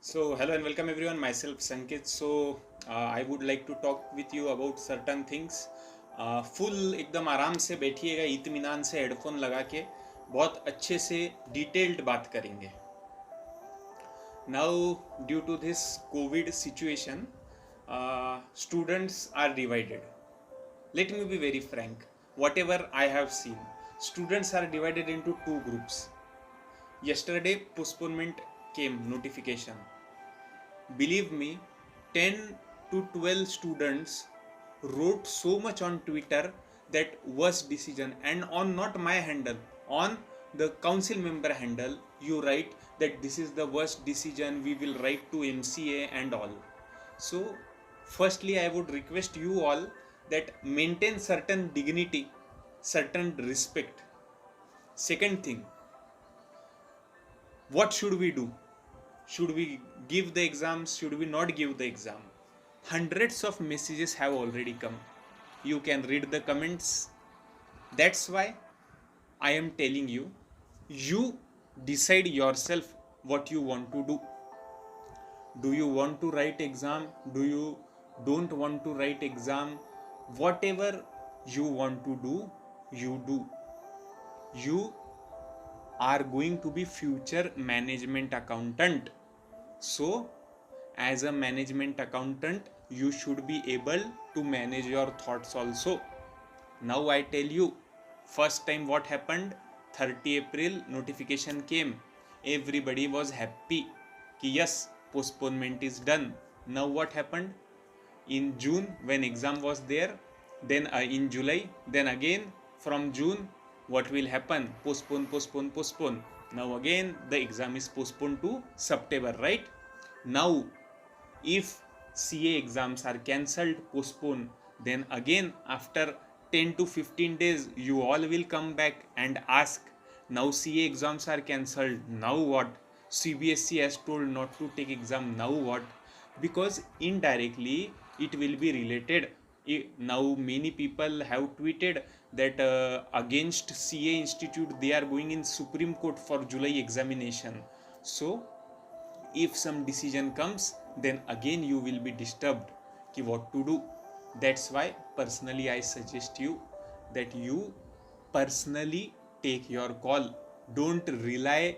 So hello and welcome everyone. Myself Sanket. I would like to talk with you about certain things. Full एकदम आराम से बैठिएगा, इत्मीनान से headphone लगा के बहुत अच्छे से डिटेल्ड बात करेंगे. Now, due to this COVID situation, students are divided. Let me be very frank. Whatever I have seen, students are divided into two groups. Yesterday, postponement came notification. Believe me, 10 to 12 students wrote so much on Twitter that worst decision, and on not my handle, on the council member handle, you write that this is the worst decision, we will write to MCA and all. So, firstly, I would request you all that maintain certain dignity, certain respect. Second thing, what should we do? Should we give the exams? Should we not give the exam? Hundreds of messages have already come. You can read the comments. That's why I am telling you, you decide yourself what you want to do. Do you want to write exam? Do you don't want to write exam? Whatever you want to do, you do. You are going to be future management accountant. So, as a management accountant, you should be able to manage your thoughts also. Now I tell you, first time what happened, 30 April notification came. Everybody was happy कि yes, postponement is done. Now what happened? In June when exam was there, then in July, then again from June, what will happen? Postpone. Now again the exam is postponed to September, right? Now if CA exams are cancelled, postponed, then again after 10 to 15 days you all will come back and ask, now CA exams are cancelled, now what? CBSE has told not to take exam, now what? Because indirectly it will be related. Now many people have tweeted that against CA institute they are going in Supreme Court for July examination. So if some decision comes, then again you will be disturbed कि what to do. That's why personally I suggest you that you personally take your call. Don't rely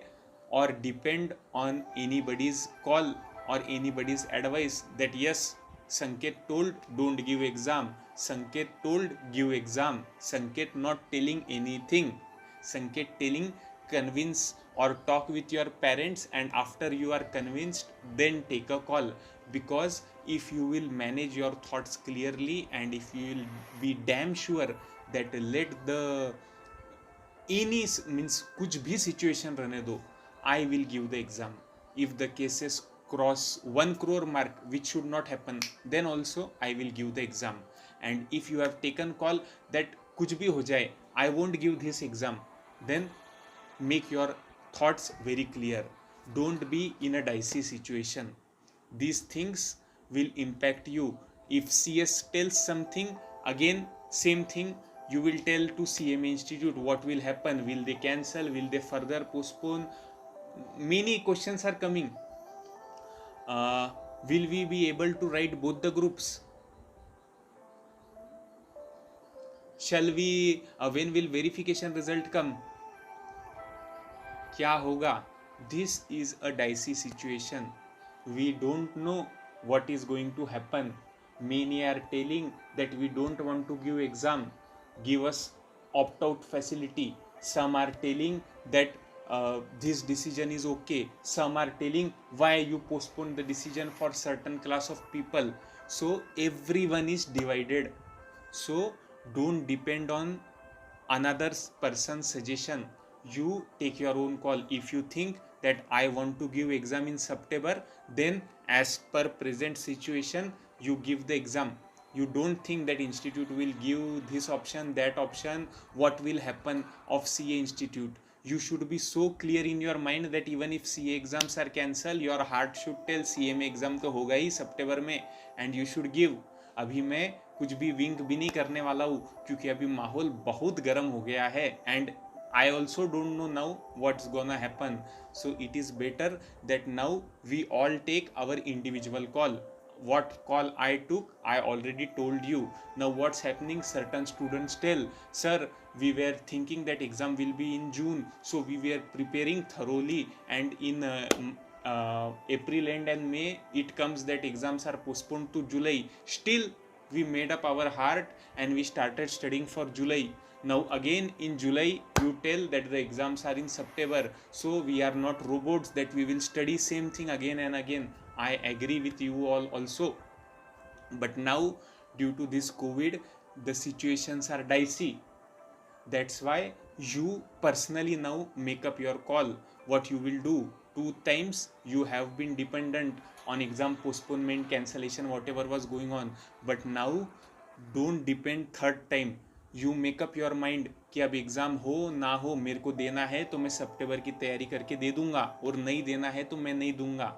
or depend on anybody's call or anybody's advice that yes, Sanket told don't give exam, Sanket told give exam, Sanket not telling anything, Sanket telling convince or talk with your parents, and after you are convinced then take a call. Because if you will manage your thoughts clearly and if you will be damn sure that let the any means कुछ भी situation रहने दो, I will give the exam. If the cases cross 1 crore mark, which should not happen, then also I will give the exam. And if you have taken call that कुछ भी हो जाए, I won't give this exam, then make your thoughts very clear. Don't be in a dicey situation. These things will impact you. If CS tells something, again same thing you will tell to CMA institute. What will happen? Will they cancel? Will they further postpone? Many questions are coming. Will we be able to write both the groups? Shall we when will verification result come? क्या होगा? This is a dicey situation. We don't know what is going to happen. Many are telling that we don't want to give exam, give us opt out facility. Some are telling that this decision is okay. Some are telling why you postpone the decision for certain class of people. So everyone is divided. So don't depend on another person's suggestion. You take your own call. If you think that I want to give exam in September, then as per present situation you give the exam. You don't think that institute will give this option, that option, what will happen of CA institute. You should be so clear in your mind that even if CA exams are cancelled, your heart should tell CMA exam तो होगा ही सितंबर में, and you should give. अभी मैं कुछ भी विंक भी नहीं करने वाला हूँ क्योंकि अभी माहौल बहुत गर्म हो गया है, and I also don't know now what's gonna happen. So it is better that now we all take our individual call. What call I took, I already told you. Now what's happening? Certain students tell, sir, we were thinking that exam will be in June, so we were preparing thoroughly, and in April end and May it comes that exams are postponed to July. Still we made up our heart and we started studying for July. Now again in July you tell that the exams are in September, so we are not robots that we will study same thing again and again. I agree with you all also, but now due to this COVID the situations are dicey. That's why you personally now make up your call what you will do. Two times you have been dependent on exam postponement, cancellation, whatever was going on, but now don't depend third time. You make up your mind कि अब exam हो ना हो मेरे को देना है तो मैं सितंबर की तैयारी करके दे दूंगा, और नहीं देना है तो मैं नहीं दूंगा.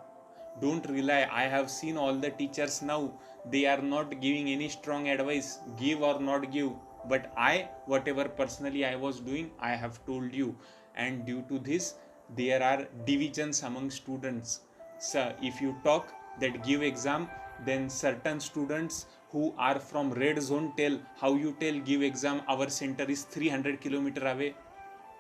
Don't rely. I have seen all the teachers now, they are not giving any strong advice, give or not give, but I, whatever personally I was doing, I have told you. And due to this there are divisions among students. So if you talk that give exam, then certain students who are from red zone tell, how you tell give exam, our center is 300 km away.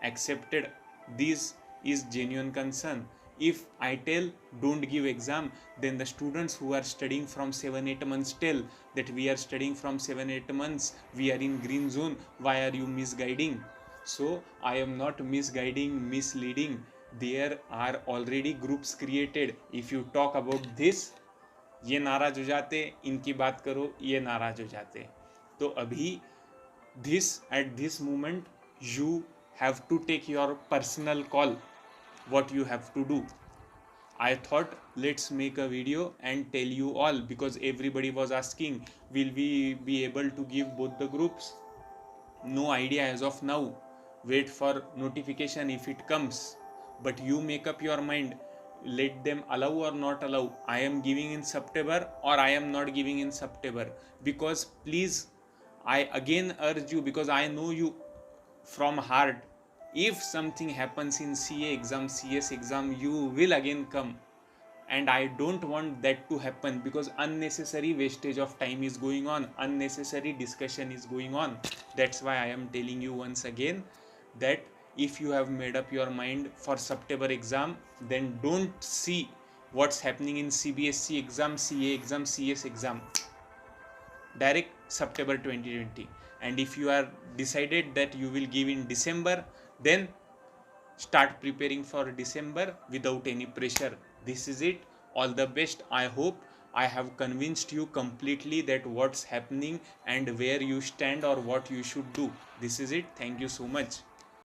Accepted. This is genuine concern. If I tell don't give exam, then the students who are studying from 7-8 months tell that we are studying from 7-8 months, we are in green zone, why are you misguiding? So I am not misguiding, misleading. There are already groups created. If you talk about this, ये नाराज हो जाते, इनकी बात करो ये नाराज हो जाते. तो अभी this at this moment you have to take your personal call what you have to do. I thought let's make a video and tell you all, because everybody was asking will we be able to give both the groups. No idea as of now, wait for notification if it comes, but you make up your mind, let them allow or not allow. I am giving in September or I am not giving in September, because please I again urge you, because I know you from heart, if something happens in CA exam, CS exam, you will again come, and I don't want that to happen, because unnecessary wastage of time is going on, unnecessary discussion is going on. That's why I am telling you once again that if you have made up your mind for September exam, then don't see what's happening in CBSE exam, CA exam, CS exam, direct September 2020. And if you are decided that you will give in December, then start preparing for December without any pressure. This is it. All the best. I hope I have convinced you completely that what's happening and where you stand or what you should do. This is it. Thank you so much.